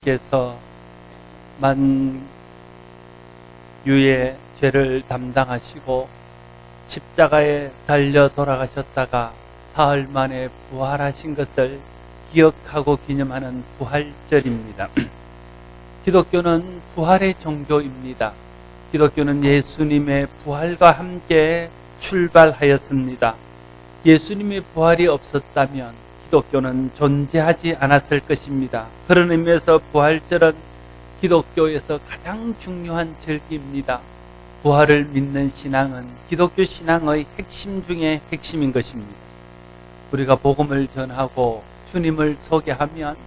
예수님께서 만유의 죄를 담당하시고 십자가에 달려 돌아가셨다가 사흘 만에 부활하신 것을 기억하고 기념하는 부활절입니다. 기독교는 부활의 종교입니다. 기독교는 예수님의 부활과 함께 출발하였습니다. 예수님의 부활이 없었다면 기독교는 존재하지 않았을 것입니다. 그런 의미에서 부활절은 기독교에서 가장 중요한 절기입니다. 부활을 믿는 신앙은 기독교 신앙의 핵심 중에 핵심인 것입니다. 우리가 복음을 전하고 주님을 소개하면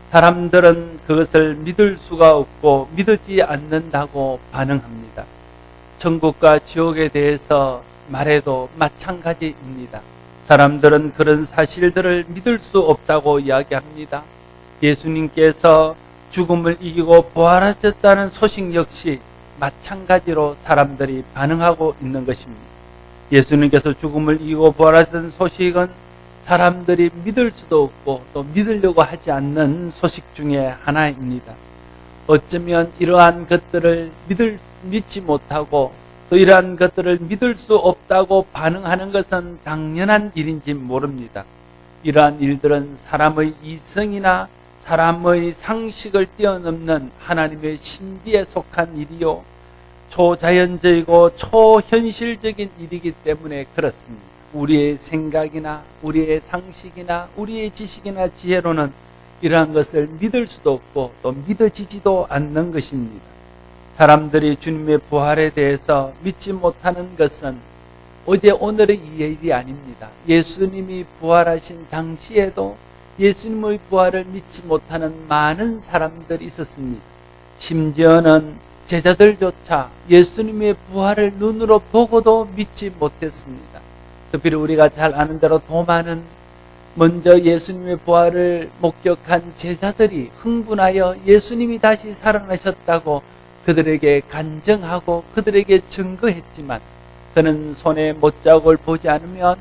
사람들은 그것을 믿을 수가 없고 믿지 않는다고 반응합니다. 천국과 지옥에 대해서 말해도 마찬가지입니다. 사람들은 그런 사실들을 믿을 수 없다고 이야기합니다. 예수님께서 죽음을 이기고 부활하셨다는 소식 역시 마찬가지로 사람들이 반응하고 있는 것입니다. 예수님께서 죽음을 이기고 부활하셨다는 소식은 사람들이 믿을 수도 없고 또 믿으려고 하지 않는 소식 중에 하나입니다. 어쩌면 이러한 것들을 믿지 못하고 또 이러한 것들을 믿을 수 없다고 반응하는 것은 당연한 일인지 모릅니다. 이러한 일들은 사람의 이성이나 사람의 상식을 뛰어넘는 하나님의 신비에 속한 일이요, 초자연적이고 초현실적인 일이기 때문에 그렇습니다. 우리의 생각이나 우리의 상식이나 우리의 지식이나 지혜로는 이러한 것을 믿을 수도 없고 또 믿어지지도 않는 것입니다. 사람들이 주님의 부활에 대해서 믿지 못하는 것은 어제 오늘의 일이 아닙니다. 예수님이 부활하신 당시에도 예수님의 부활을 믿지 못하는 많은 사람들이 있었습니다. 심지어는 제자들조차 예수님의 부활을 눈으로 보고도 믿지 못했습니다. 특별히 우리가 잘 아는 대로 도마는 먼저 예수님의 부활을 목격한 제자들이 흥분하여 예수님이 다시 살아나셨다고 그들에게 간증하고 그들에게 증거했지만 그는 손에 못자국을 보지 않으면,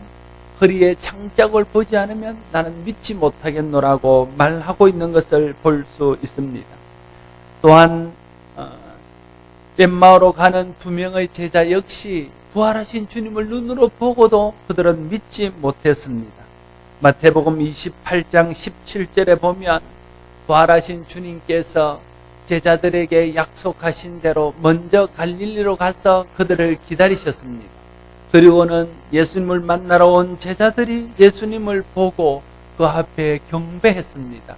허리에 창자국을 보지 않으면 나는 믿지 못하겠노라고 말하고 있는 것을 볼 수 있습니다. 또한 엠마오로 가는 두 명의 제자 역시 부활하신 주님을 눈으로 보고도 그들은 믿지 못했습니다. 마태복음 28장 17절에 보면 부활하신 주님께서 제자들에게 약속하신 대로 먼저 갈릴리로 가서 그들을 기다리셨습니다. 그리고는 예수님을 만나러 온 제자들이 예수님을 보고 그 앞에 경배했습니다.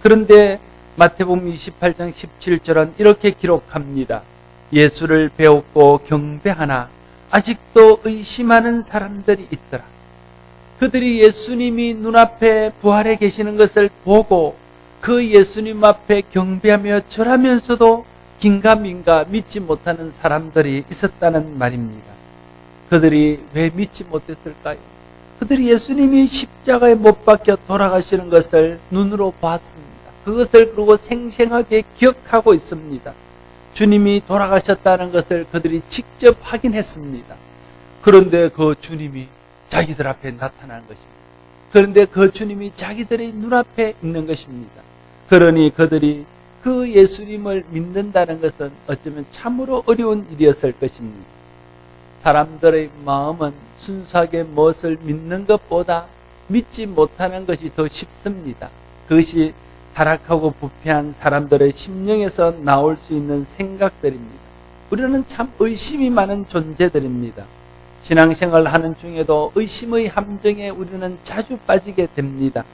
그런데 마태복음 28장 17절은 이렇게 기록합니다. 예수를 배웠고 경배하나 아직도 의심하는 사람들이 있더라. 그들이 예수님이 눈앞에 부활해 계시는 것을 보고 그 예수님 앞에 경배하며 절하면서도 긴가민가 믿지 못하는 사람들이 있었다는 말입니다. 그들이 왜 믿지 못했을까요? 그들이 예수님이 십자가에 못 박혀 돌아가시는 것을 눈으로 봤습니다. 그것을 그리고 생생하게 기억하고 있습니다. 주님이 돌아가셨다는 것을 그들이 직접 확인했습니다. 그런데 그 주님이 자기들 앞에 나타나는 것입니다. 그런데 그 주님이 자기들의 눈앞에 있는 것입니다. 그러니 그들이 그 예수님을 믿는다는 것은 어쩌면 참으로 어려운 일이었을 것입니다. 사람들의 마음은 순수하게 무엇을 믿는 것보다 믿지 못하는 것이 더 쉽습니다. 그것이 타락하고 부패한 사람들의 심령에서 나올 수 있는 생각들입니다. 우리는 참 의심이 많은 존재들입니다. 신앙생활을 하는 중에도 의심의 함정에 우리는 자주 빠지게 됩니다.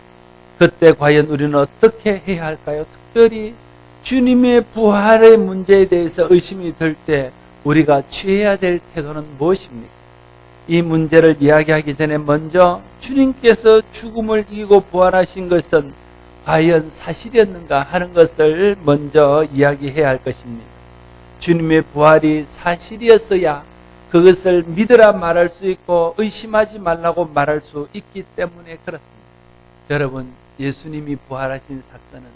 그때 과연 우리는 어떻게 해야 할까요? 특별히 주님의 부활의 문제에 대해서 의심이 들 때 우리가 취해야 될 태도는 무엇입니까? 이 문제를 이야기하기 전에 먼저 주님께서 죽음을 이기고 부활하신 것은 과연 사실이었는가 하는 것을 먼저 이야기해야 할 것입니다. 주님의 부활이 사실이었어야 그것을 믿으라 말할 수 있고 의심하지 말라고 말할 수 있기 때문에 그렇습니다. 여러분, 예수님이 부활하신 사건은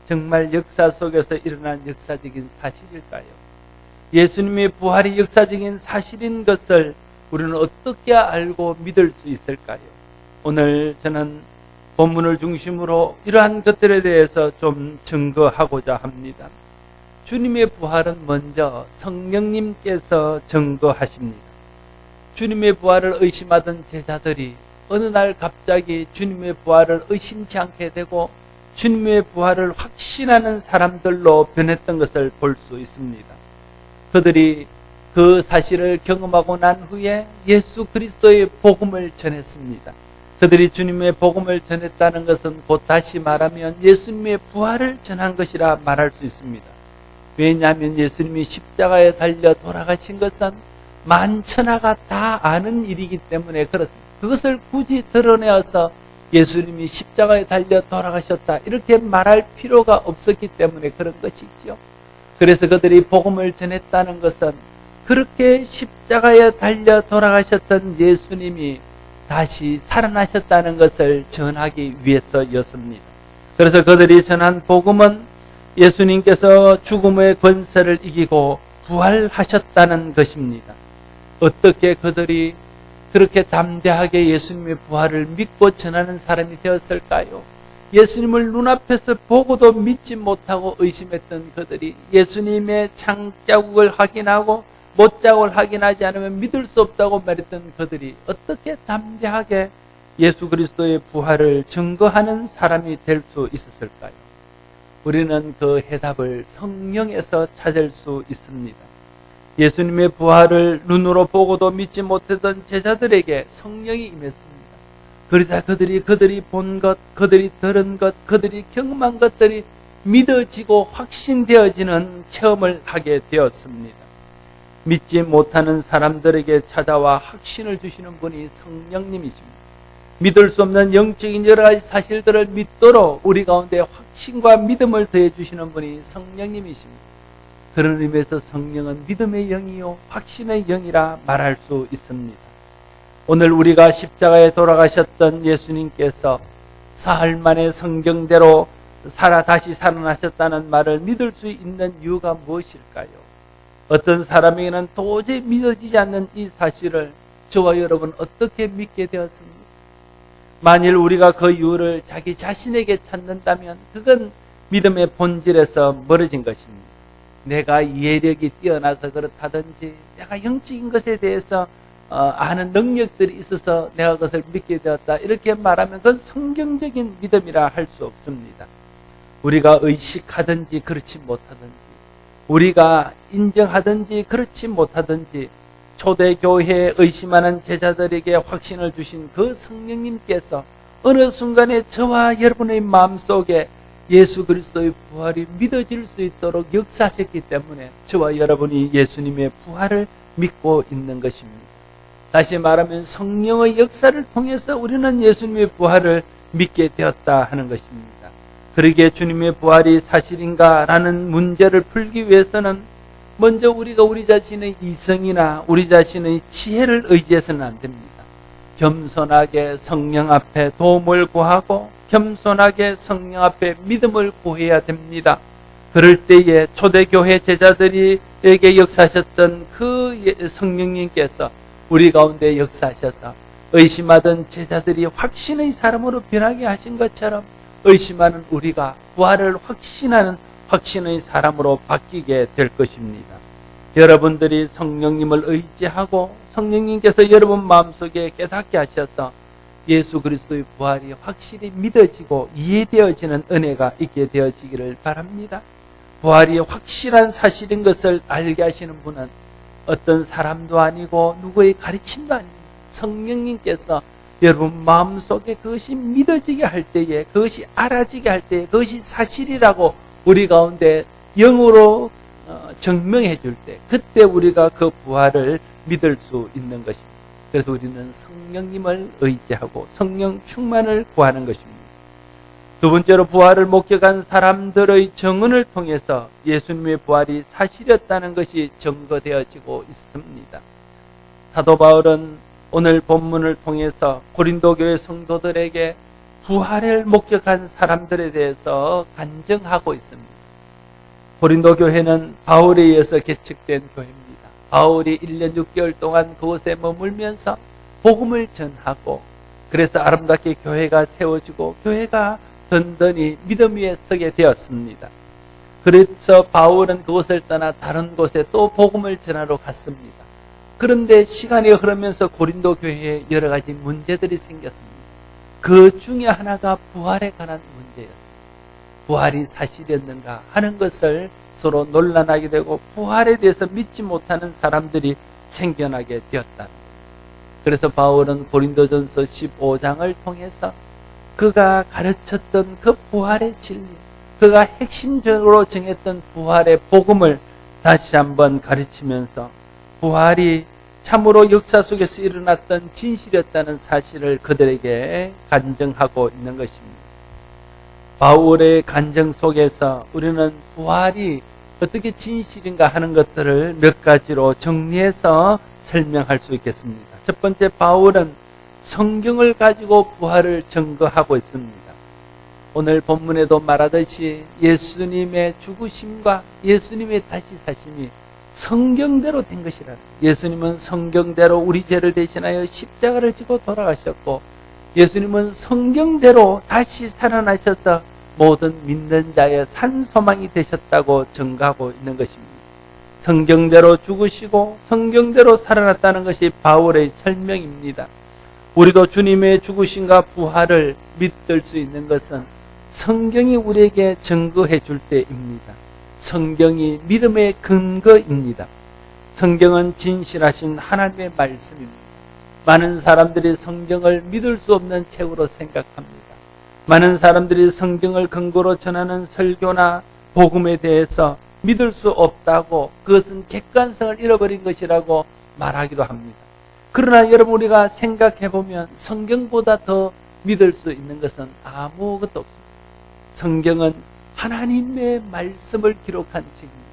정말 역사 속에서 일어난 역사적인 사실일까요? 예수님의 부활이 역사적인 사실인 것을 우리는 어떻게 알고 믿을 수 있을까요? 오늘 저는 본문을 중심으로 이러한 것들에 대해서 좀 증거하고자 합니다. 주님의 부활은 먼저 성령님께서 증거하십니다. 주님의 부활을 의심하던 제자들이 어느 날 갑자기 주님의 부활을 의심치 않게 되고 주님의 부활을 확신하는 사람들로 변했던 것을 볼 수 있습니다. 그들이 그 사실을 경험하고 난 후에 예수 그리스도의 복음을 전했습니다. 그들이 주님의 복음을 전했다는 것은 곧 다시 말하면 예수님의 부활을 전한 것이라 말할 수 있습니다. 왜냐하면 예수님이 십자가에 달려 돌아가신 것은 만천하가 다 아는 일이기 때문에 그렇습니다. 그것을 굳이 드러내어서 예수님이 십자가에 달려 돌아가셨다 이렇게 말할 필요가 없었기 때문에 그런 것이지요. 그래서 그들이 복음을 전했다는 것은 그렇게 십자가에 달려 돌아가셨던 예수님이 다시 살아나셨다는 것을 전하기 위해서였습니다. 그래서 그들이 전한 복음은 예수님께서 죽음의 권세를 이기고 부활하셨다는 것입니다. 어떻게 그들이 그렇게 담대하게 예수님의 부활을 믿고 전하는 사람이 되었을까요? 예수님을 눈앞에서 보고도 믿지 못하고 의심했던 그들이 예수님의 창자국을 확인하고 못자국을 확인하지 않으면 믿을 수 없다고 말했던 그들이 어떻게 담대하게 예수 그리스도의 부활을 증거하는 사람이 될 수 있었을까요? 우리는 그 해답을 성령에서 찾을 수 있습니다. 예수님의 부활을 눈으로 보고도 믿지 못했던 제자들에게 성령이 임했습니다. 그러자 그들이 본 것, 그들이 들은 것, 그들이 경험한 것들이 믿어지고 확신되어지는 체험을 하게 되었습니다. 믿지 못하는 사람들에게 찾아와 확신을 주시는 분이 성령님이십니다. 믿을 수 없는 영적인 여러 가지 사실들을 믿도록 우리 가운데 확신과 믿음을 더해 주시는 분이 성령님이십니다. 그런 의미에서 성령은 믿음의 영이요 확신의 영이라 말할 수 있습니다. 오늘 우리가 십자가에 돌아가셨던 예수님께서 사흘 만에 성경대로 다시 살아나셨다는 말을 믿을 수 있는 이유가 무엇일까요? 어떤 사람에게는 도저히 믿어지지 않는 이 사실을 저와 여러분 어떻게 믿게 되었습니까? 만일 우리가 그 이유를 자기 자신에게 찾는다면 그건 믿음의 본질에서 멀어진 것입니다. 내가 이해력이 뛰어나서 그렇다든지 내가 영적인 것에 대해서 아는 능력들이 있어서 내가 그것을 믿게 되었다 이렇게 말하면 그건 성경적인 믿음이라 할 수 없습니다. 우리가 의식하든지 그렇지 못하든지 우리가 인정하든지 그렇지 못하든지 초대교회에 의심하는 제자들에게 확신을 주신 그 성령님께서 어느 순간에 저와 여러분의 마음속에 예수 그리스도의 부활이 믿어질 수 있도록 역사하셨기 때문에 저와 여러분이 예수님의 부활을 믿고 있는 것입니다. 다시 말하면 성령의 역사를 통해서 우리는 예수님의 부활을 믿게 되었다 하는 것입니다. 그러기에 주님의 부활이 사실인가라는 문제를 풀기 위해서는 먼저 우리가 우리 자신의 이성이나 우리 자신의 지혜를 의지해서는 안 됩니다. 겸손하게 성령 앞에 도움을 구하고 겸손하게 성령 앞에 믿음을 구해야 됩니다. 그럴 때에 초대교회 제자들에게 역사하셨던 그 성령님께서 우리 가운데 역사하셔서 의심하던 제자들이 확신의 사람으로 변하게 하신 것처럼 의심하는 우리가 부활을 확신하는 확신의 사람으로 바뀌게 될 것입니다. 여러분들이 성령님을 의지하고 성령님께서 여러분 마음속에 깨닫게 하셔서 예수 그리스도의 부활이 확실히 믿어지고 이해되어지는 은혜가 있게 되어지기를 바랍니다. 부활이 확실한 사실인 것을 알게 하시는 분은 어떤 사람도 아니고 누구의 가르침도 아닙니다. 성령님께서 여러분 마음속에 그것이 믿어지게 할 때에 그것이 알아지게 할 때에 그것이 사실이라고 우리 가운데 영으로 증명해 줄 때 그때 우리가 그 부활을 믿을 수 있는 것입니다. 그래서 우리는 성령님을 의지하고 성령 충만을 구하는 것입니다. 두 번째로 부활을 목격한 사람들의 증언을 통해서 예수님의 부활이 사실이었다는 것이 증거되어지고 있습니다. 사도 바울은 오늘 본문을 통해서 고린도 교회 성도들에게 부활을 목격한 사람들에 대해서 간증하고 있습니다. 고린도 교회는 바울에 의해서 개척된 교회입니다. 바울이 1년 6개월 동안 그곳에 머물면서 복음을 전하고 그래서 아름답게 교회가 세워지고 교회가 든든히 믿음 위에 서게 되었습니다. 그래서 바울은 그곳을 떠나 다른 곳에 또 복음을 전하러 갔습니다. 그런데 시간이 흐르면서 고린도 교회에 여러 가지 문제들이 생겼습니다. 그 중에 하나가 부활에 관한 문제였습니다. 부활이 사실이었는가 하는 것을 서로 논란하게 되고 부활에 대해서 믿지 못하는 사람들이 생겨나게 되었다. 그래서 바울은 고린도전서 15장을 통해서 그가 가르쳤던 그 부활의 진리, 그가 핵심적으로 정했던 부활의 복음을 다시 한번 가르치면서 부활이 참으로 역사 속에서 일어났던 진실이었다는 사실을 그들에게 간증하고 있는 것입니다. 바울의 간증 속에서 우리는 부활이 어떻게 진실인가 하는 것들을 몇 가지로 정리해서 설명할 수 있겠습니다. 첫 번째, 바울은 성경을 가지고 부활을 증거하고 있습니다. 오늘 본문에도 말하듯이 예수님의 죽으심과 예수님의 다시 사심이 성경대로 된 것이라. 예수님은 성경대로 우리 죄를 대신하여 십자가를 지고 돌아가셨고 예수님은 성경대로 다시 살아나셔서 모든 믿는 자의 산 소망이 되셨다고 증거하고 있는 것입니다. 성경대로 죽으시고 성경대로 살아났다는 것이 바울의 설명입니다. 우리도 주님의 죽으심과 부활을 믿을 수 있는 것은 성경이 우리에게 증거해 줄 때입니다. 성경이 믿음의 근거입니다. 성경은 진실하신 하나님의 말씀입니다. 많은 사람들이 성경을 믿을 수 없는 책으로 생각합니다. 많은 사람들이 성경을 근거로 전하는 설교나 복음에 대해서 믿을 수 없다고, 그것은 객관성을 잃어버린 것이라고 말하기도 합니다. 그러나 여러분, 우리가 생각해보면 성경보다 더 믿을 수 있는 것은 아무것도 없습니다. 성경은 하나님의 말씀을 기록한 책입니다.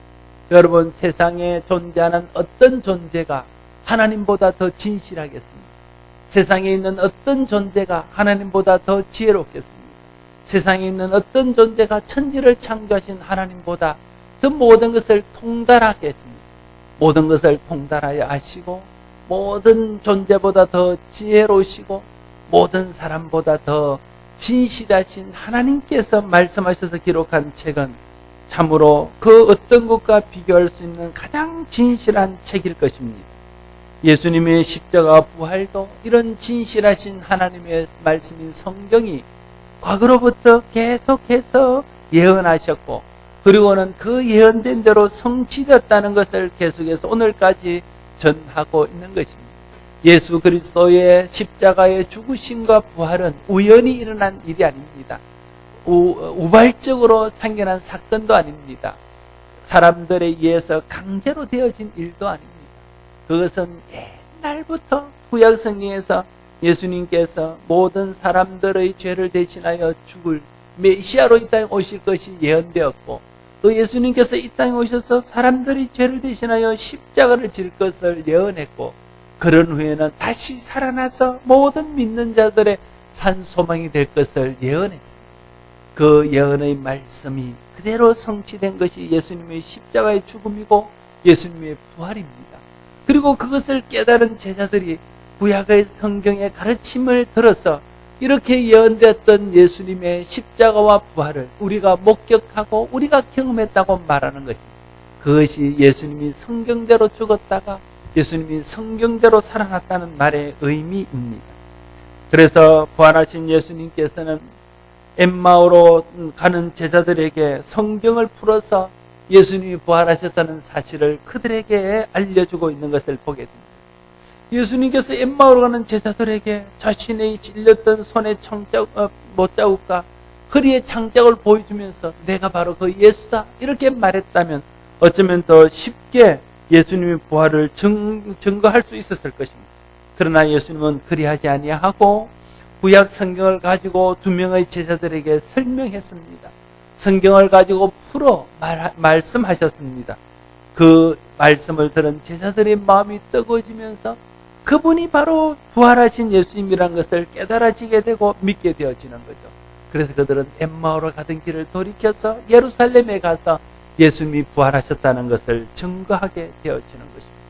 여러분, 세상에 존재하는 어떤 존재가 하나님보다 더 진실하겠습니까? 세상에 있는 어떤 존재가 하나님보다 더 지혜롭겠습니까? 세상에 있는 어떤 존재가 천지를 창조하신 하나님보다 더 모든 것을 통달하겠습니까? 모든 것을 통달하여 아시고 모든 존재보다 더 지혜로우시고 모든 사람보다 더 진실하신 하나님께서 말씀하셔서 기록한 책은 참으로 그 어떤 것과 비교할 수 있는 가장 진실한 책일 것입니다. 예수님의 십자가 부활도 이런 진실하신 하나님의 말씀인 성경이 과거로부터 계속해서 예언하셨고, 그리고는 그 예언된 대로 성취되었다는 것을 계속해서 오늘까지 전하고 있는 것입니다. 예수 그리스도의 십자가의 죽으심과 부활은 우연히 일어난 일이 아닙니다. 우발적으로 생겨난 사건도 아닙니다. 사람들에 의해서 강제로 되어진 일도 아닙니다. 그것은 옛날부터 구약 성경에서 예수님께서 모든 사람들의 죄를 대신하여 죽을 메시아로 이 땅에 오실 것이 예언되었고, 또 예수님께서 이 땅에 오셔서 사람들의 죄를 대신하여 십자가를 질 것을 예언했고, 그런 후에는 다시 살아나서 모든 믿는 자들의 산 소망이 될 것을 예언했습니다. 그 예언의 말씀이 그대로 성취된 것이 예수님의 십자가의 죽음이고 예수님의 부활입니다. 그리고 그것을 깨달은 제자들이 구약의 성경의 가르침을 들어서 이렇게 예언되었던 예수님의 십자가와 부활을 우리가 목격하고 우리가 경험했다고 말하는 것입니다. 그것이 예수님이 성경대로 죽었다가 예수님이 성경대로 살아났다는 말의 의미입니다. 그래서 부활하신 예수님께서는 엠마오로 가는 제자들에게 성경을 풀어서 예수님이 부활하셨다는 사실을 그들에게 알려주고 있는 것을 보게 됩니다. 예수님께서 엠마오로 가는 제자들에게 자신의 찔렸던 손에 못자국과 허리에 창자국을 보여주면서 내가 바로 그 예수다 이렇게 말했다면 어쩌면 더 쉽게 예수님의 부활을 증거할 수 있었을 것입니다. 그러나 예수님은 그리하지 아니하고 구약 성경을 가지고 두 명의 제자들에게 설명했습니다. 성경을 가지고 풀어 말씀하셨습니다. 그 말씀을 들은 제자들의 마음이 뜨거워지면서 그분이 바로 부활하신 예수님이라는 것을 깨달아지게 되고 믿게 되어지는 거죠. 그래서 그들은 엠마오로 가던 길을 돌이켜서 예루살렘에 가서 예수님이 부활하셨다는 것을 증거하게 되어지는 것입니다.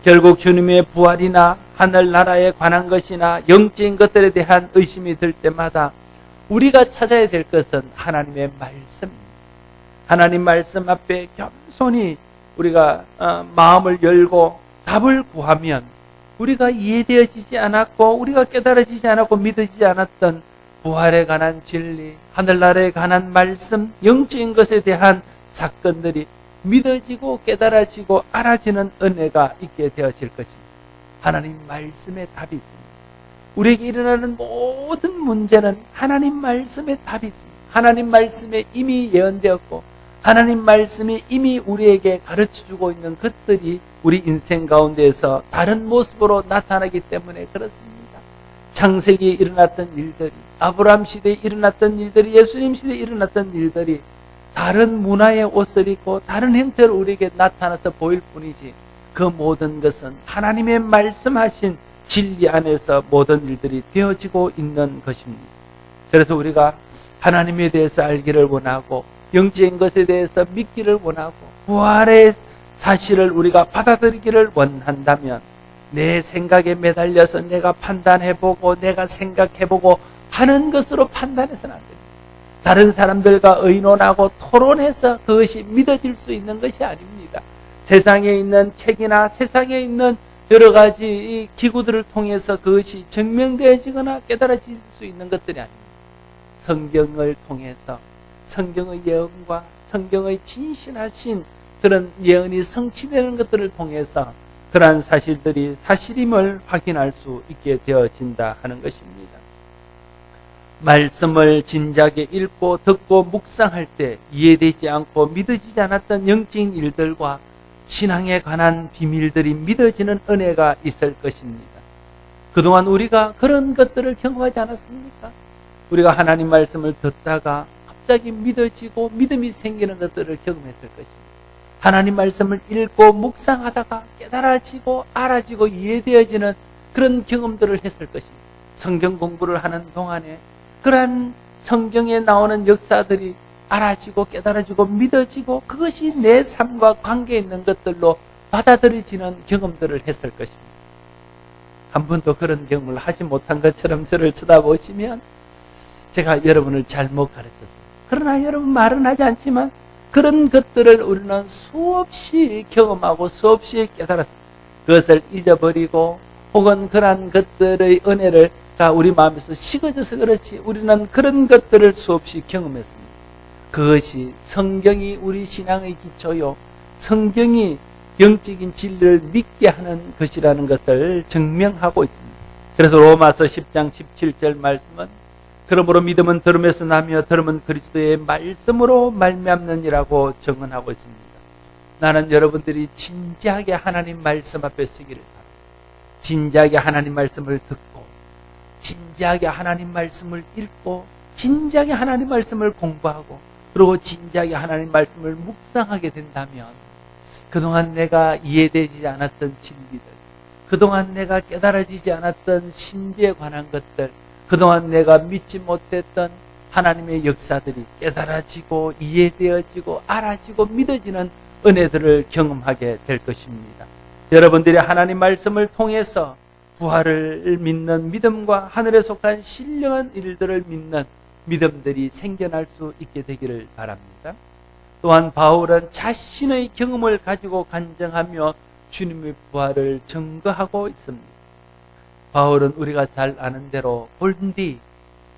결국 주님의 부활이나 하늘나라에 관한 것이나 영적인 것들에 대한 의심이 들 때마다 우리가 찾아야 될 것은 하나님의 말씀입니다. 하나님 말씀 앞에 겸손히 우리가 마음을 열고 답을 구하면 우리가 이해되어지지 않았고 우리가 깨달아지지 않았고 믿어지지 않았던 부활에 관한 진리, 하늘나라에 관한 말씀, 영적인 것에 대한 사건들이 믿어지고 깨달아지고 알아지는 은혜가 있게 되어질 것입니다. 하나님 말씀에 답이 있습니다. 우리에게 일어나는 모든 문제는 하나님 말씀에 답이 있습니다. 하나님 말씀에 이미 예언되었고 하나님 말씀이 이미 우리에게 가르쳐주고 있는 것들이 우리 인생 가운데에서 다른 모습으로 나타나기 때문에 그렇습니다. 창세기에 일어났던 일들이, 아브라함 시대에 일어났던 일들이, 예수님 시대에 일어났던 일들이 다른 문화의 옷을 입고 다른 형태로 우리에게 나타나서 보일 뿐이지 그 모든 것은 하나님의 말씀하신 진리 안에서 모든 일들이 되어지고 있는 것입니다. 그래서 우리가 하나님에 대해서 알기를 원하고 영적인 것에 대해서 믿기를 원하고 부활의 사실을 우리가 받아들이기를 원한다면 내 생각에 매달려서 내가 판단해보고 내가 생각해보고 하는 것으로 판단해서는 안 됩니다. 다른 사람들과 의논하고 토론해서 그것이 믿어질 수 있는 것이 아닙니다. 세상에 있는 책이나 세상에 있는 여러 가지 기구들을 통해서 그것이 증명되어지거나 깨달아질 수 있는 것들이 아닙니다. 성경을 통해서 성경의 예언과 성경의 진실하신 그런 예언이 성취되는 것들을 통해서 그러한 사실들이 사실임을 확인할 수 있게 되어진다 하는 것입니다. 말씀을 진작에 읽고 듣고 묵상할 때 이해되지 않고 믿어지지 않았던 영적인 일들과 신앙에 관한 비밀들이 믿어지는 은혜가 있을 것입니다. 그동안 우리가 그런 것들을 경험하지 않았습니까? 우리가 하나님 말씀을 듣다가 갑자기 믿어지고 믿음이 생기는 것들을 경험했을 것입니다. 하나님 말씀을 읽고 묵상하다가 깨달아지고 알아지고 이해되어지는 그런 경험들을 했을 것입니다. 성경 공부를 하는 동안에 그러한 성경에 나오는 역사들이 알아지고 깨달아지고 믿어지고 그것이 내 삶과 관계 있는 것들로 받아들여지는 경험들을 했을 것입니다. 한 번도 그런 경험을 하지 못한 것처럼 저를 쳐다보시면 제가 여러분을 잘못 가르쳤습니다. 그러나 여러분 말은 하지 않지만 그런 것들을 우리는 수없이 경험하고 수없이 깨달았습니다. 그것을 잊어버리고 혹은 그러한 것들의 은혜를 우리 마음에서 식어져서 그렇지 우리는 그런 것들을 수없이 경험했습니다. 그것이 성경이 우리 신앙의 기초요 성경이 영적인 진리를 믿게 하는 것이라는 것을 증명하고 있습니다. 그래서 로마서 10장 17절 말씀은 그러므로 믿음은 들음에서 나며 들음은 그리스도의 말씀으로 말미암느니라고 증언하고 있습니다. 나는 여러분들이 진지하게 하나님 말씀 앞에 서기를 바랍니다. 진지하게 하나님 말씀을 듣고 진지하게 하나님 말씀을 읽고 진지하게 하나님 말씀을 공부하고 그리고 진지하게 하나님 말씀을 묵상하게 된다면 그동안 내가 이해되지 않았던 진리들, 그동안 내가 깨달아지지 않았던 신비에 관한 것들, 그동안 내가 믿지 못했던 하나님의 역사들이 깨달아지고 이해되어지고 알아지고 믿어지는 은혜들을 경험하게 될 것입니다. 여러분들이 하나님 말씀을 통해서 부활을 믿는 믿음과 하늘에 속한 신령한 일들을 믿는 믿음들이 생겨날 수 있게 되기를 바랍니다. 또한 바울은 자신의 경험을 가지고 간증하며 주님의 부활을 증거하고 있습니다. 바울은 우리가 잘 아는 대로 본디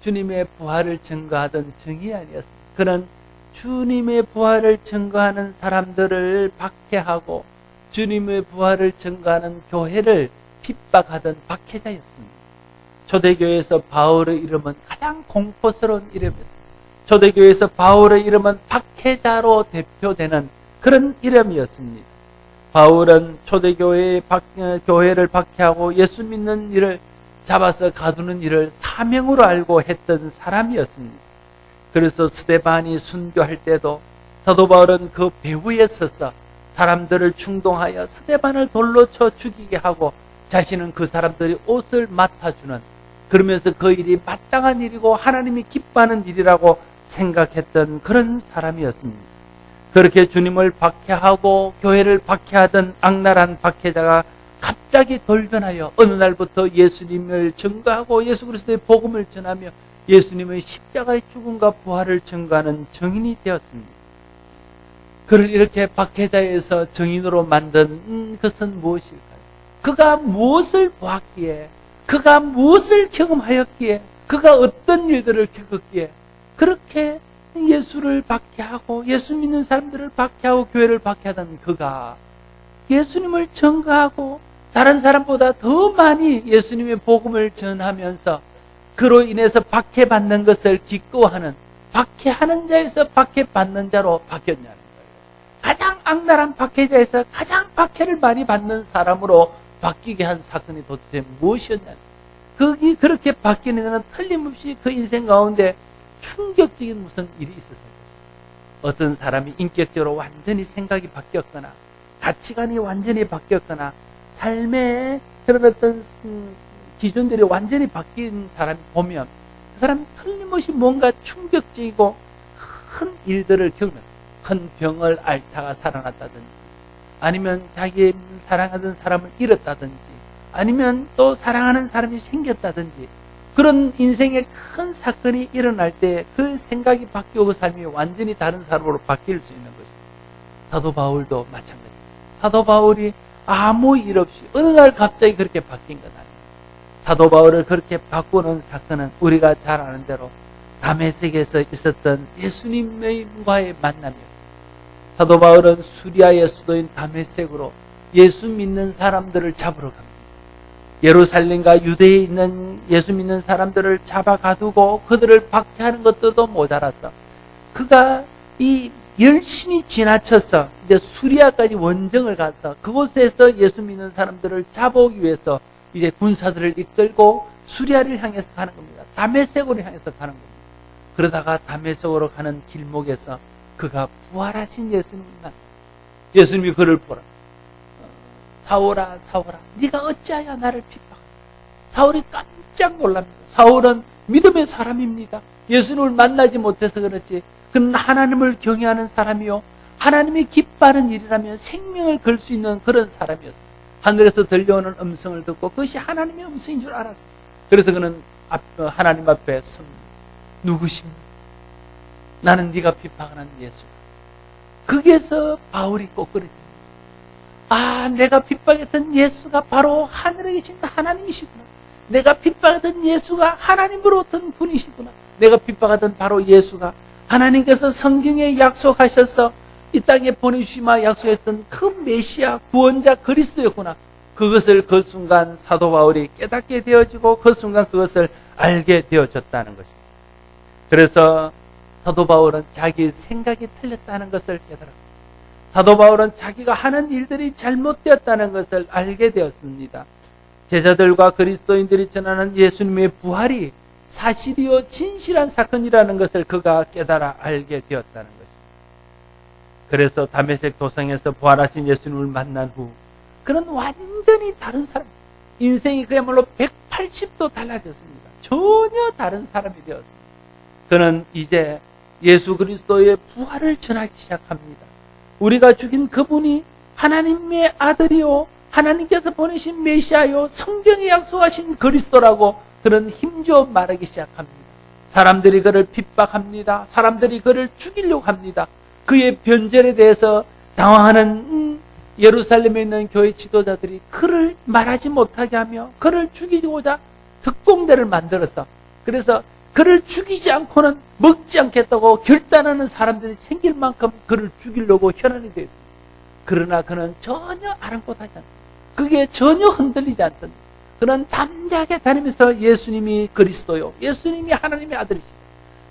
주님의 부활을 증거하던 증이 아니었습니다. 그는 주님의 부활을 증거하는 사람들을 박해하고 주님의 부활을 증거하는 교회를 핍박하던 박해자였습니다. 초대교회에서 바울의 이름은 가장 공포스러운 이름이었습니다. 초대교회에서 바울의 이름은 박해자로 대표되는 그런 이름이었습니다. 바울은 초대교회의 교회를 박해하고 예수 믿는 일을 잡아서 가두는 일을 사명으로 알고 했던 사람이었습니다. 그래서 스데반이 순교할 때도 사도 바울은 그 배후에 서서 사람들을 충동하여 스데반을 돌로 쳐 죽이게 하고 자신은 그 사람들이 옷을 맡아주는 그러면서 그 일이 마땅한 일이고 하나님이 기뻐하는 일이라고 생각했던 그런 사람이었습니다. 그렇게 주님을 박해하고 교회를 박해하던 악랄한 박해자가 갑자기 돌변하여 어느 날부터 예수님을 증거하고 예수 그리스도의 복음을 전하며 예수님의 십자가의 죽음과 부활을 증거하는 증인이 되었습니다. 그를 이렇게 박해자에서 증인으로 만든 것은 무엇일까요? 그가 무엇을 보았기에, 그가 무엇을 경험하였기에, 그가 어떤 일들을 겪었기에 그렇게 예수를 박해하고 예수 믿는 사람들을 박해하고 교회를 박해하던 그가 예수님을 증거하고 다른 사람보다 더 많이 예수님의 복음을 전하면서 그로 인해서 박해받는 것을 기꺼워하는, 박해하는 자에서 박해받는 자로 바뀌었냐는 거예요. 가장 악랄한 박해자에서 가장 박해를 많이 받는 사람으로 바뀌게 한 사건이 도대체 무엇이었냐. 그렇게 바뀌는 데는 틀림없이 그 인생 가운데 충격적인 무슨 일이 있었어요. 어떤 사람이 인격적으로 완전히 생각이 바뀌었거나 가치관이 완전히 바뀌었거나 삶의 그런 어떤 기준들이 완전히 바뀐 사람이 보면 그 사람이 틀림없이 뭔가 충격적이고 큰 일들을 겪는, 큰 병을 앓다가 살아났다든지 아니면 자기 사랑하던 사람을 잃었다든지 아니면 또 사랑하는 사람이 생겼다든지 그런 인생의 큰 사건이 일어날 때 그 생각이 바뀌고 그 삶이 완전히 다른 사람으로 바뀔 수 있는 것입니다. 사도 바울도 마찬가지입니다. 사도 바울이 아무 일 없이 어느 날 갑자기 그렇게 바뀐 것 아니에요. 사도 바울을 그렇게 바꾸는 사건은 우리가 잘 아는 대로 다메섹에서 있었던 예수님과의 만남이었습니다. 사도 바울은 수리아의 수도인 다메섹으로 예수 믿는 사람들을 잡으러 갑니다. 예루살렘과 유대에 있는 예수 믿는 사람들을 잡아 가두고 그들을 박해하는 것도 모자라서 그가 이 열심히 지나쳐서 이제 수리아까지 원정을 가서 그곳에서 예수 믿는 사람들을 잡아오기 위해서 이제 군사들을 이끌고 수리아를 향해서 가는 겁니다. 다메섹으로 향해서 가는 겁니다. 그러다가 다메섹으로 가는 길목에서 그가 부활하신 예수님을 만나. 예수님이 그를 보라. 사울아 사울아 네가 어찌하여 나를 핍박하냐. 사울이 깜짝 놀랍니다. 사울은 믿음의 사람입니다. 예수님을 만나지 못해서 그렇지 그는 하나님을 경외하는 사람이요 하나님이 기뻐하는 일이라면 생명을 걸 수 있는 그런 사람이었습니다. 하늘에서 들려오는 음성을 듣고 그것이 하나님의 음성인 줄 알았어요. 그래서 그는 하나님 앞에 섭니다. 누구십니까? 나는 네가 핍박하는 예수다. 거기에서 바울이 꼬꾸라집니다. 아, 내가 핍박했던 예수가 바로 하늘에 계신 하나님이시구나. 내가 핍박했던 예수가 하나님으로부터 온 분이시구나. 내가 핍박하던 바로 예수가 하나님께서 성경에 약속하셔서 이 땅에 보내주시마 약속했던 그 메시아 구원자 그리스도였구나. 그것을 그 순간 사도 바울이 깨닫게 되어지고 그 순간 그것을 알게 되어졌다는 것입니다. 그래서 사도 바울은 자기 생각이 틀렸다는 것을 깨달았습니다. 사도 바울은 자기가 하는 일들이 잘못되었다는 것을 알게 되었습니다. 제자들과 그리스도인들이 전하는 예수님의 부활이 사실이요 진실한 사건이라는 것을 그가 깨달아 알게 되었다는 것입니다. 그래서 다메섹 도성에서 부활하신 예수님을 만난 후 그는 완전히 다른 사람, 인생이 그야말로 180도 달라졌습니다. 전혀 다른 사람이 되었습니다. 그는 이제 예수 그리스도의 부활을 전하기 시작합니다. 우리가 죽인 그분이 하나님의 아들이요 하나님께서 보내신 메시아요 성경에 약속하신 그리스도라고 그는 힘주어 말하기 시작합니다. 사람들이 그를 핍박합니다. 사람들이 그를 죽이려고 합니다. 그의 변절에 대해서 당황하는 예루살렘에 있는 교회 지도자들이 그를 말하지 못하게 하며 그를 죽이고자 특공대를 만들어서 그래서 그를 죽이지 않고는 먹지 않겠다고 결단하는 사람들이 생길 만큼 그를 죽이려고 혈안이 되어 있습니다. 그러나 그는 전혀 아랑곳하지 않습니다. 그게 전혀 흔들리지 않던 그는 담대하게 다니면서 예수님이 그리스도요 예수님이 하나님의 아들이시다.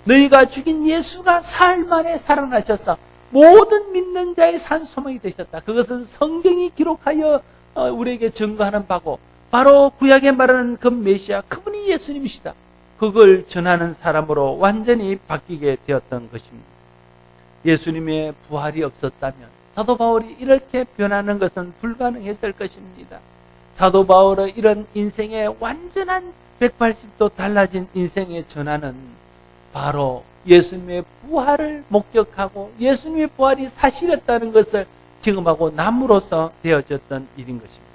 너희가 죽인 예수가 사흘 만에 살아나셔서 모든 믿는 자의 산 소망이 되셨다. 그것은 성경이 기록하여 우리에게 증거하는 바고 바로 구약에 말하는 그 메시아 그분이 예수님이시다. 그걸 전하는 사람으로 완전히 바뀌게 되었던 것입니다. 예수님의 부활이 없었다면 사도 바울이 이렇게 변하는 것은 불가능했을 것입니다. 사도 바울의 이런 인생의 완전한 180도 달라진 인생의 전환은 바로 예수님의 부활을 목격하고 예수님의 부활이 사실이었다는 것을 경험하고 남으로써 되어졌던 일인 것입니다.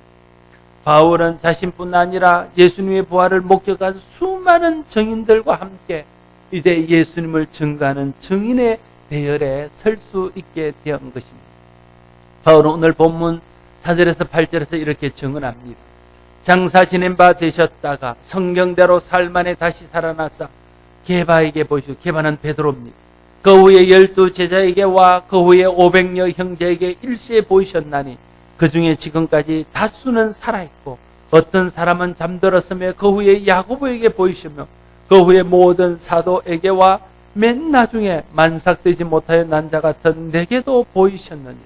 바울은 자신뿐 아니라 예수님의 부활을 목격한 수많은 증인들과 함께 이제 예수님을 증거하는 증인의 대열에 설 수 있게 된 것입니다. 바울은 오늘 본문 4절에서 8절에서 이렇게 증언합니다. 장사 지낸 바 되셨다가 성경대로 살만에 다시 살아나사 게바에게 보시고, 게바는 베드로입니다. 그 후에 12 제자에게와 그 후에 500여 형제에게 일시에 보이셨나니 그 중에 지금까지 다수는 살아있고 어떤 사람은 잠들었으며 그 후에 야고보에게 보이시며 그 후에 모든 사도에게와 맨 나중에 만삭되지 못하여 난 자 같은 내게도 보이셨느니.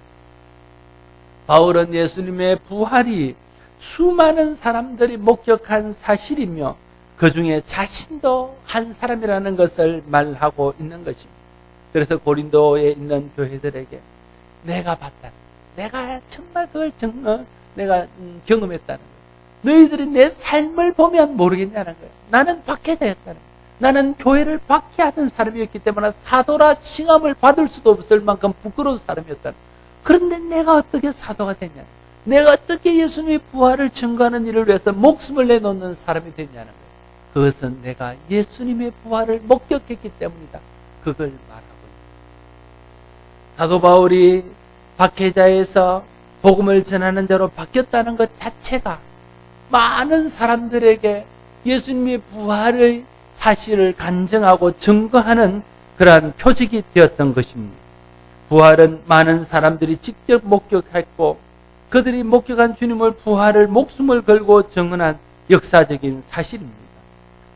바울은 예수님의 부활이 수많은 사람들이 목격한 사실이며 그 중에 자신도 한 사람이라는 것을 말하고 있는 것입니다. 그래서 고린도에 있는 교회들에게 내가 봤다, 내가 정말 그걸 내가 경험했다는 거예요. 너희들이 내 삶을 보면 모르겠냐는 거예요. 나는 박해자였다는 거예요. 나는 교회를 박해하던 사람이었기 때문에 사도라 칭함을 받을 수도 없을 만큼 부끄러운 사람이었다는 거예요. 그런데 내가 어떻게 사도가 됐냐, 내가 어떻게 예수님의 부활을 증거하는 일을 위해서 목숨을 내놓는 사람이 됐냐는 거예요. 그것은 내가 예수님의 부활을 목격했기 때문이다. 그걸 말하고 있습니다. 사도 바울이 박해자에서 복음을 전하는 자로 바뀌었다는 것 자체가 많은 사람들에게 예수님의 부활의 사실을 간증하고 증거하는 그러한 표적이 되었던 것입니다. 부활은 많은 사람들이 직접 목격했고 그들이 목격한 주님의 부활을 목숨을 걸고 증언한 역사적인 사실입니다.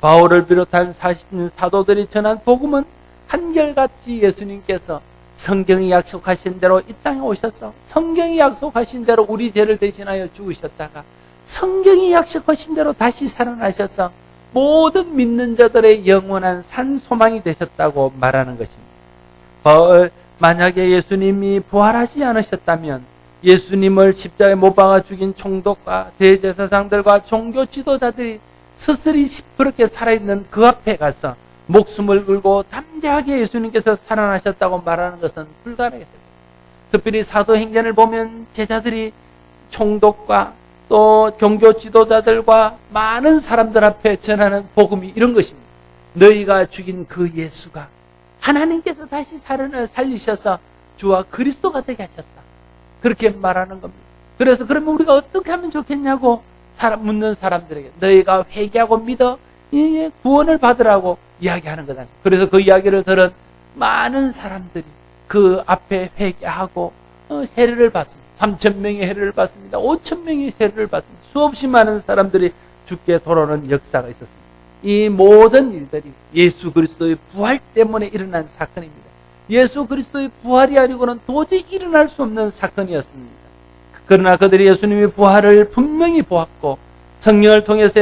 바울을 비롯한 사도들이 전한 복음은 한결같이 예수님께서 성경이 약속하신 대로 이 땅에 오셔서 성경이 약속하신 대로 우리 죄를 대신하여 죽으셨다가 성경이 약속하신 대로 다시 살아나셔서 모든 믿는 자들의 영원한 산 소망이 되셨다고 말하는 것입니다. 만약에 예수님이 부활하지 않으셨다면 예수님을 십자가에 못 박아 죽인 총독과 대제사장들과 종교 지도자들이 스스로 시퍼렇게 살아있는 그 앞에 가서 목숨을 걸고 담대하게 예수님께서 살아나셨다고 말하는 것은 불가능했어요. 특별히 사도행전을 보면 제자들이 총독과 또 종교 지도자들과 많은 사람들 앞에 전하는 복음이 이런 것입니다. 너희가 죽인 그 예수가 하나님께서 다시 살리셔서 주와 그리스도가 되게 하셨다. 그렇게 말하는 겁니다. 그래서 그러면 우리가 어떻게 하면 좋겠냐고 묻는 사람들에게 너희가 회개하고 믿어 구원을 받으라고 이야기하는 거다. 그래서 그 이야기를 들은 많은 사람들이 그 앞에 회개하고 세례를 받습니다. 3,000명의 세례를 받습니다. 5,000명의 세례를 받습니다. 수없이 많은 사람들이 죽게 돌아오는 역사가 있었습니다. 이 모든 일들이 예수 그리스도의 부활 때문에 일어난 사건입니다. 예수 그리스도의 부활이 아니고는 도저히 일어날 수 없는 사건이었습니다. 그러나 그들이 예수님의 부활을 분명히 보았고 성령을 통해서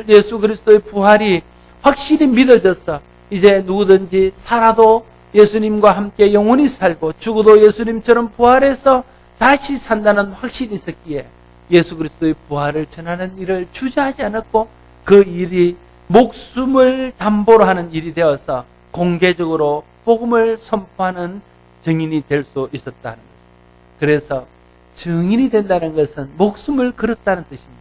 예수 그리스도의 부활이 확실히 믿어져서 이제 누구든지 살아도 예수님과 함께 영원히 살고 죽어도 예수님처럼 부활해서 다시 산다는 확신이 있었기에 예수 그리스도의 부활을 전하는 일을 주저하지 않았고 그 일이 목숨을 담보로 하는 일이 되어서 공개적으로 복음을 선포하는 증인이 될 수 있었다는 거죠. 그래서 증인이 된다는 것은 목숨을 걸었다는 뜻입니다.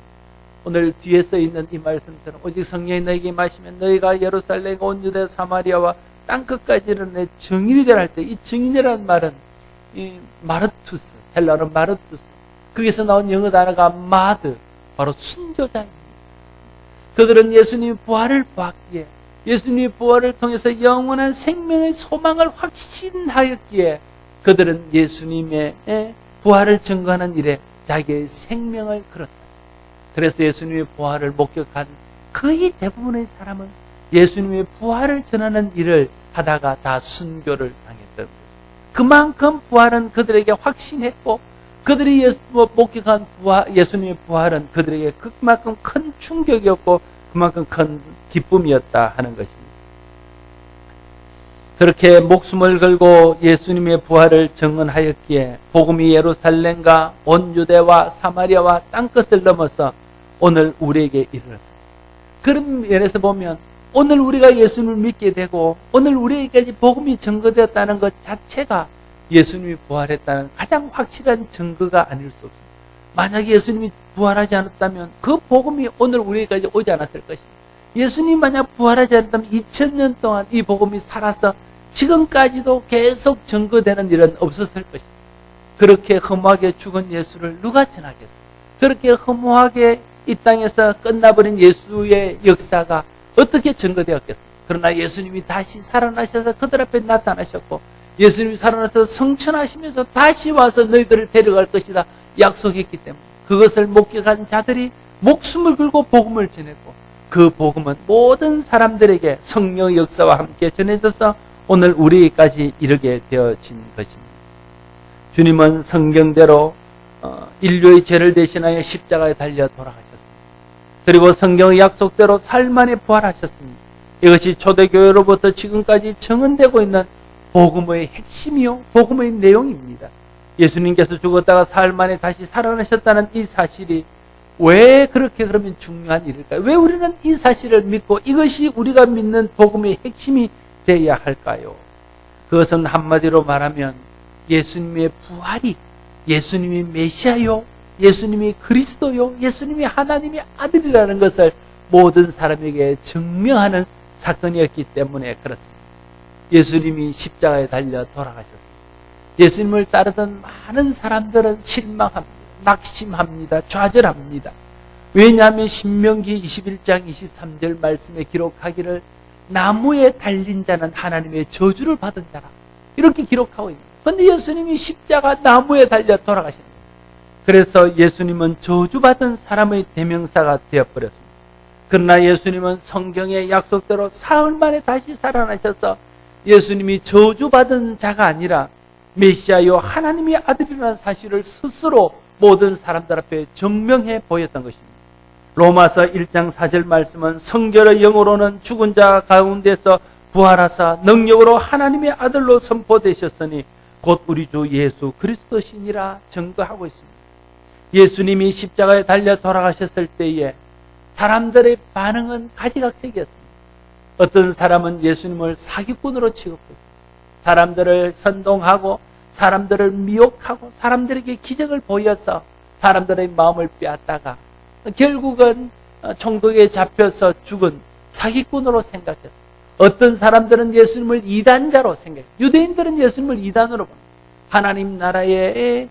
오늘 뒤에 써 있는 이 말씀처럼 오직 성령이 너에게 임하시면 너희가 예루살렘 온 유대 사마리아와 땅끝까지 이르내 증인이 되라 할 때 이 증인이라는 말은 이 마르투스, 헬라어로 마르투스, 거기서 나온 영어 단어가 마드, 바로 순교자입니다. 그들은 예수님의 부활을 보았기에 예수님의 부활을 통해서 영원한 생명의 소망을 확신하였기에 그들은 예수님의 부활을 증거하는 일에 자기의 생명을 걸었다. 그래서 예수님의 부활을 목격한 거의 대부분의 사람은 예수님의 부활을 전하는 일을 하다가 다 순교를 당했던 거죠. 그만큼 부활은 그들에게 확신했고 그들이 목격한 예수님의 부활은 그들에게 그만큼 큰 충격이었고 그만큼 큰 기쁨이었다 하는 것입니다. 그렇게 목숨을 걸고 예수님의 부활을 증언하였기에 복음이 예루살렘과 온 유대와 사마리아와 땅끝을 넘어서 오늘 우리에게 이르렀습니다. 그런 면에서 보면 오늘 우리가 예수님을 믿게 되고 오늘 우리에게까지 복음이 증거되었다는 것 자체가 예수님이 부활했다는 가장 확실한 증거가 아닐 수 없습니다. 만약에 예수님이 부활하지 않았다면 그 복음이 오늘 우리에게까지 오지 않았을 것입니다. 예수님 만약 부활하지 않았다면 2000년 동안 이 복음이 살아서 지금까지도 계속 증거되는 일은 없었을 것입니다. 그렇게 허무하게 죽은 예수를 누가 전하겠어요? 그렇게 허무하게 이 땅에서 끝나버린 예수의 역사가 어떻게 증거되었겠어요? 그러나 예수님이 다시 살아나셔서 그들 앞에 나타나셨고, 예수님이 살아나서 성천하시면서 다시 와서 너희들을 데려갈 것이다 약속했기 때문에 그것을 목격한 자들이 목숨을 걸고 복음을 전했고, 그 복음은 모든 사람들에게 성령의 역사와 함께 전해져서 오늘 우리까지 이르게 되어진 것입니다. 주님은 성경대로 인류의 죄를 대신하여 십자가에 달려 돌아가셨습니다. 그리고 성경의 약속대로 사흘 만에 부활하셨습니다. 이것이 초대교회로부터 지금까지 증언되고 있는 복음의 핵심이요 복음의 내용입니다. 예수님께서 죽었다가 사흘 만에 다시 살아나셨다는 이 사실이 왜 그렇게 그러면 중요한 일일까요? 왜 우리는 이 사실을 믿고 이것이 우리가 믿는 복음의 핵심이 되어야 할까요? 그것은 한마디로 말하면 예수님의 부활이 예수님이 메시아요, 예수님이 그리스도요, 예수님이 하나님의 아들이라는 것을 모든 사람에게 증명하는 사건이었기 때문에 그렇습니다. 예수님이 십자가에 달려 돌아가셨습니다. 예수님을 따르던 많은 사람들은 실망합니다. 낙심합니다. 좌절합니다. 왜냐하면 신명기 21장 23절 말씀에 기록하기를 나무에 달린 자는 하나님의 저주를 받은 자라 이렇게 기록하고 있습니다. 그런데 예수님이 십자가 나무에 달려 돌아가신 거예요. 그래서 예수님은 저주받은 사람의 대명사가 되어버렸습니다. 그러나 예수님은 성경의 약속대로 사흘 만에 다시 살아나셔서 예수님이 저주받은 자가 아니라 메시아요 하나님의 아들이라는 사실을 스스로 모든 사람들 앞에 증명해 보였던 것입니다. 로마서 1장 4절 말씀은 성결의 영으로는 죽은 자 가운데서 부활하사 능력으로 하나님의 아들로 선포되셨으니 곧 우리 주 예수 그리스도시니라 증거하고 있습니다. 예수님이 십자가에 달려 돌아가셨을 때에 사람들의 반응은 가지각색이었습니다. 어떤 사람은 예수님을 사기꾼으로 취급했습니다. 사람들을 선동하고 사람들을 미혹하고 사람들에게 기적을 보여서 사람들의 마음을 빼앗다가 결국은 총독에 잡혀서 죽은 사기꾼으로 생각했습니다. 어떤 사람들은 예수님을 이단자로 생각했습니다. 유대인들은 예수님을 이단으로 봅니다. 하나님 나라의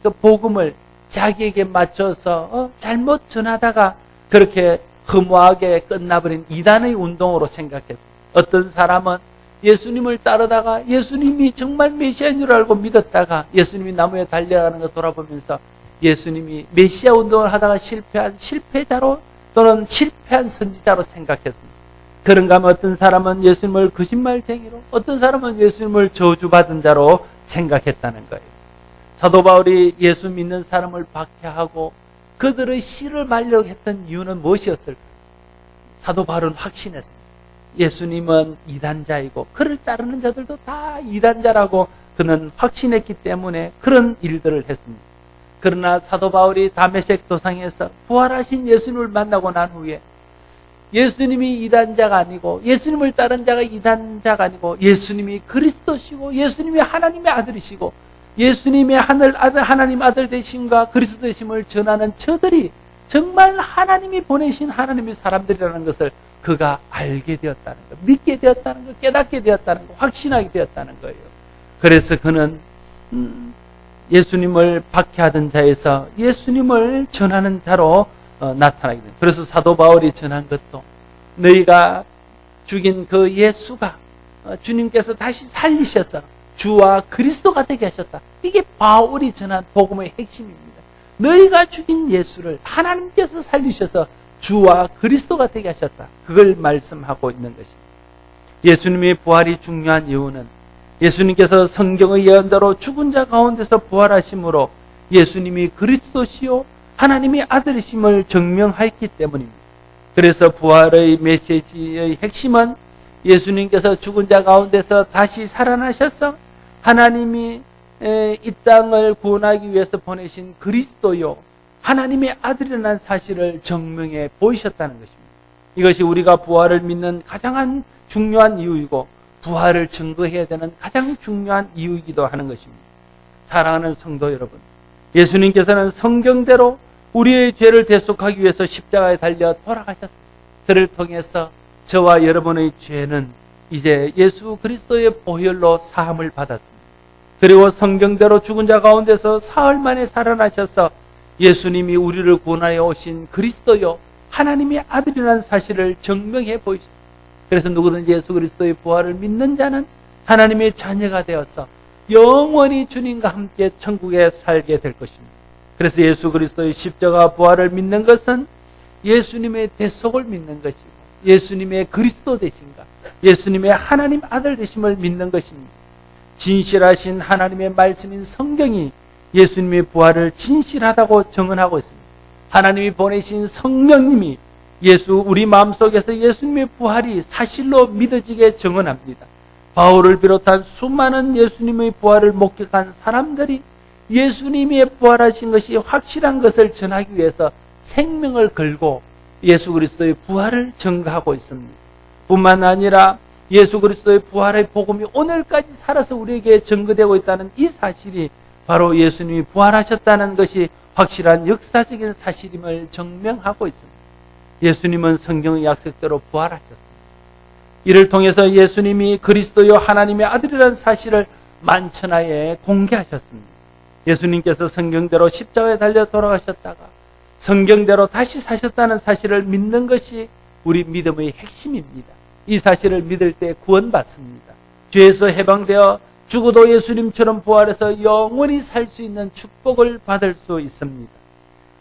그 복음을 자기에게 맞춰서 잘못 전하다가 그렇게 허무하게 끝나버린 이단의 운동으로 생각했습니다. 어떤 사람은 예수님을 따르다가 예수님이 정말 메시아인 줄 알고 믿었다가 예수님이 나무에 달려가는 거 돌아보면서 예수님이 메시아 운동을 하다가 실패한 실패자로 또는 실패한 선지자로 생각했습니다. 그런가 하면 어떤 사람은 예수님을 거짓말쟁이로, 어떤 사람은 예수님을 저주받은 자로 생각했다는 거예요. 사도 바울이 예수 믿는 사람을 박해하고 그들의 씨를 말려고 했던 이유는 무엇이었을까요? 사도 바울은 확신했습니다. 예수님은 이단자이고 그를 따르는 자들도 다 이단자라고 그는 확신했기 때문에 그런 일들을 했습니다. 그러나 사도 바울이 다메섹 도상에서 부활하신 예수님을 만나고 난 후에 예수님이 이단자가 아니고 예수님을 따른 자가 이단자가 아니고 예수님이 그리스도시고 예수님이 하나님의 아들이시고 예수님의 하나님 아들 되심과 그리스도 되심을 전하는 저들이 정말 하나님이 보내신 하나님의 사람들이라는 것을 그가 알게 되었다는 것, 믿게 되었다는 것, 깨닫게 되었다는 것, 확신하게 되었다는 거예요. 그래서 그는 예수님을 박해하던 자에서 예수님을 전하는 자로 나타나게 됩니다. 그래서 사도 바울이 전한 것도 너희가 죽인 그 예수가 주님께서 다시 살리셔서 주와 그리스도가 되게 하셨다. 이게 바울이 전한 복음의 핵심입니다. 너희가 죽인 예수를 하나님께서 살리셔서 주와 그리스도가 되게 하셨다. 그걸 말씀하고 있는 것입니다. 예수님의 부활이 중요한 이유는 예수님께서 성경의 예언대로 죽은 자 가운데서 부활하심으로 예수님이 그리스도시요 하나님의 아들이심을 증명하였기 때문입니다. 그래서 부활의 메시지의 핵심은 예수님께서 죽은 자 가운데서 다시 살아나셔서 하나님이 이 땅을 구원하기 위해서 보내신 그리스도요 하나님의 아들이라는 사실을 증명해 보이셨다는 것입니다. 이것이 우리가 부활을 믿는 가장 중요한 이유이고 부활을 증거해야 되는 가장 중요한 이유이기도 하는 것입니다. 사랑하는 성도 여러분, 예수님께서는 성경대로 우리의 죄를 대속하기 위해서 십자가에 달려 돌아가셨습니다. 그를 통해서 저와 여러분의 죄는 이제 예수 그리스도의 보혈로 사함을 받았습니다. 그리고 성경대로 죽은 자 가운데서 사흘 만에 살아나셔서 예수님이 우리를 구원하여 오신 그리스도요 하나님의 아들이라는 사실을 증명해 보이셨습니다. 그래서 누구든지 예수 그리스도의 부활을 믿는 자는 하나님의 자녀가 되어서 영원히 주님과 함께 천국에 살게 될 것입니다. 그래서 예수 그리스도의 십자가 부활을 믿는 것은 예수님의 대속을 믿는 것이고 예수님의 그리스도 되신가, 예수님의 하나님 아들 되심을 믿는 것입니다. 진실하신 하나님의 말씀인 성경이 예수님의 부활을 진실하다고 증언하고 있습니다. 하나님이 보내신 성령님이 우리 마음속에서 예수님의 부활이 사실로 믿어지게 증언합니다. 바울을 비롯한 수많은 예수님의 부활을 목격한 사람들이 예수님의 부활하신 것이 확실한 것을 전하기 위해서 생명을 걸고 예수 그리스도의 부활을 증거하고 있습니다. 뿐만 아니라 예수 그리스도의 부활의 복음이 오늘까지 살아서 우리에게 증거되고 있다는 이 사실이 바로 예수님이 부활하셨다는 것이 확실한 역사적인 사실임을 증명하고 있습니다. 예수님은 성경의 약속대로 부활하셨습니다. 이를 통해서 예수님이 그리스도요 하나님의 아들이라는 사실을 만천하에 공개하셨습니다. 예수님께서 성경대로 십자가에 달려 돌아가셨다가 성경대로 다시 사셨다는 사실을 믿는 것이 우리 믿음의 핵심입니다. 이 사실을 믿을 때 구원받습니다. 죄에서 해방되어 죽어도 예수님처럼 부활해서 영원히 살 수 있는 축복을 받을 수 있습니다.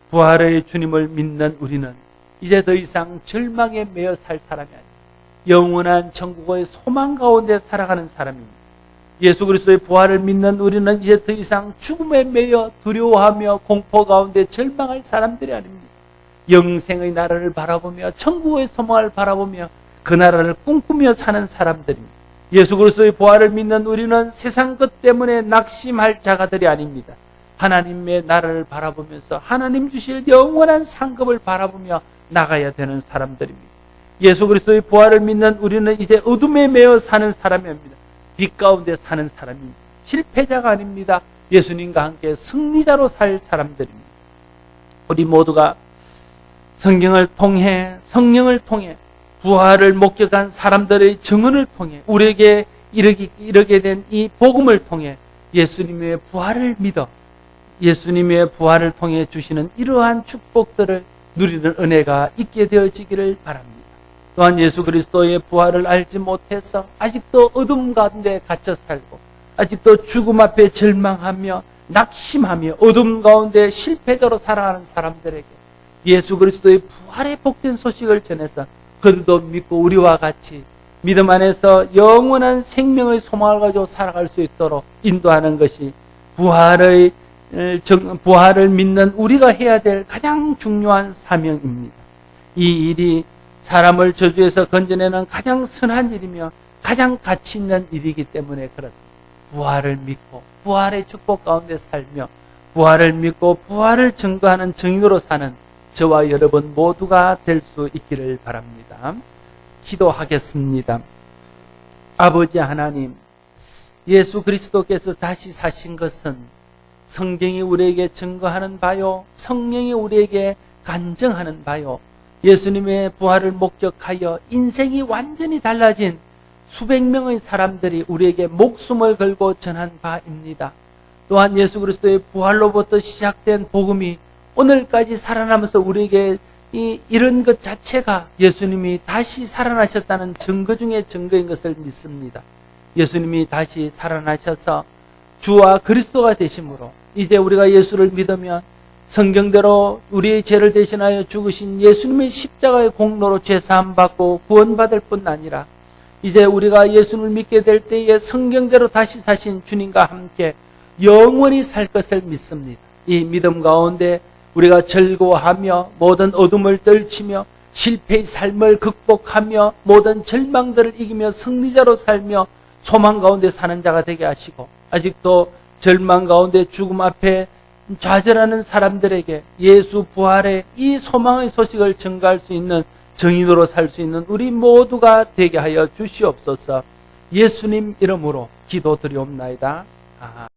부활의 주님을 믿는 우리는 이제 더 이상 절망에 매여 살 사람이 아닙니다. 영원한 천국의 소망 가운데 살아가는 사람입니다. 예수 그리스도의 부활을 믿는 우리는 이제 더 이상 죽음에 매여 두려워하며 공포 가운데 절망할 사람들이 아닙니다. 영생의 나라를 바라보며 천국의 소망을 바라보며 그 나라를 꿈꾸며 사는 사람들입니다. 예수 그리스도의 부활을 믿는 우리는 세상 것 때문에 낙심할 자가들이 아닙니다. 하나님의 나라를 바라보면서 하나님 주실 영원한 상급을 바라보며 나가야 되는 사람들입니다. 예수 그리스도의 부활을 믿는 우리는 이제 어둠에 매여 사는 사람이 아닙니다. 빛 가운데 사는 사람입니다. 실패자가 아닙니다. 예수님과 함께 승리자로 살 사람들입니다. 우리 모두가 성경을 통해 성령을 통해 부활을 목격한 사람들의 증언을 통해 우리에게 이르게 된 이 복음을 통해 예수님의 부활을 믿어 예수님의 부활을 통해 주시는 이러한 축복들을 누리는 은혜가 있게 되어지기를 바랍니다. 또한 예수 그리스도의 부활을 알지 못해서 아직도 어둠 가운데 갇혀 살고 아직도 죽음 앞에 절망하며 낙심하며 어둠 가운데 실패자로 살아가는 사람들에게 예수 그리스도의 부활의 복된 소식을 전해서 그들도 믿고 우리와 같이 믿음 안에서 영원한 생명의 소망을 가지고 살아갈 수 있도록 인도하는 것이 부활을 믿는 우리가 해야 될 가장 중요한 사명입니다. 이 일이 사람을 저주에서 건져내는 가장 선한 일이며 가장 가치 있는 일이기 때문에 그렇습니다. 부활을 믿고 부활의 축복 가운데 살며 부활을 믿고 부활을 증거하는 증인으로 사는 저와 여러분 모두가 될 수 있기를 바랍니다. 기도하겠습니다. 아버지 하나님, 예수 그리스도께서 다시 사신 것은 성경이 우리에게 증거하는 바요, 성령이 우리에게 간증하는 바요, 예수님의 부활을 목격하여 인생이 완전히 달라진 수백 명의 사람들이 우리에게 목숨을 걸고 전한 바입니다. 또한 예수 그리스도의 부활로부터 시작된 복음이 오늘까지 살아나면서 우리에게 이런 것 자체가 예수님이 다시 살아나셨다는 증거 중에 증거인 것을 믿습니다. 예수님이 다시 살아나셔서 주와 그리스도가 되심으로 이제 우리가 예수를 믿으면 성경대로 우리의 죄를 대신하여 죽으신 예수님의 십자가의 공로로 죄사함 받고 구원받을 뿐 아니라 이제 우리가 예수를 믿게 될 때에 성경대로 다시 사신 주님과 함께 영원히 살 것을 믿습니다. 이 믿음 가운데 우리가 즐거워하며 모든 어둠을 떨치며 실패의 삶을 극복하며 모든 절망들을 이기며 승리자로 살며 소망 가운데 사는 자가 되게 하시고 아직도 절망 가운데 죽음 앞에 좌절하는 사람들에게 예수 부활의 이 소망의 소식을 증가할 수 있는 증인으로 살 수 있는 우리 모두가 되게 하여 주시옵소서. 예수님 이름으로 기도드리옵나이다. 아멘.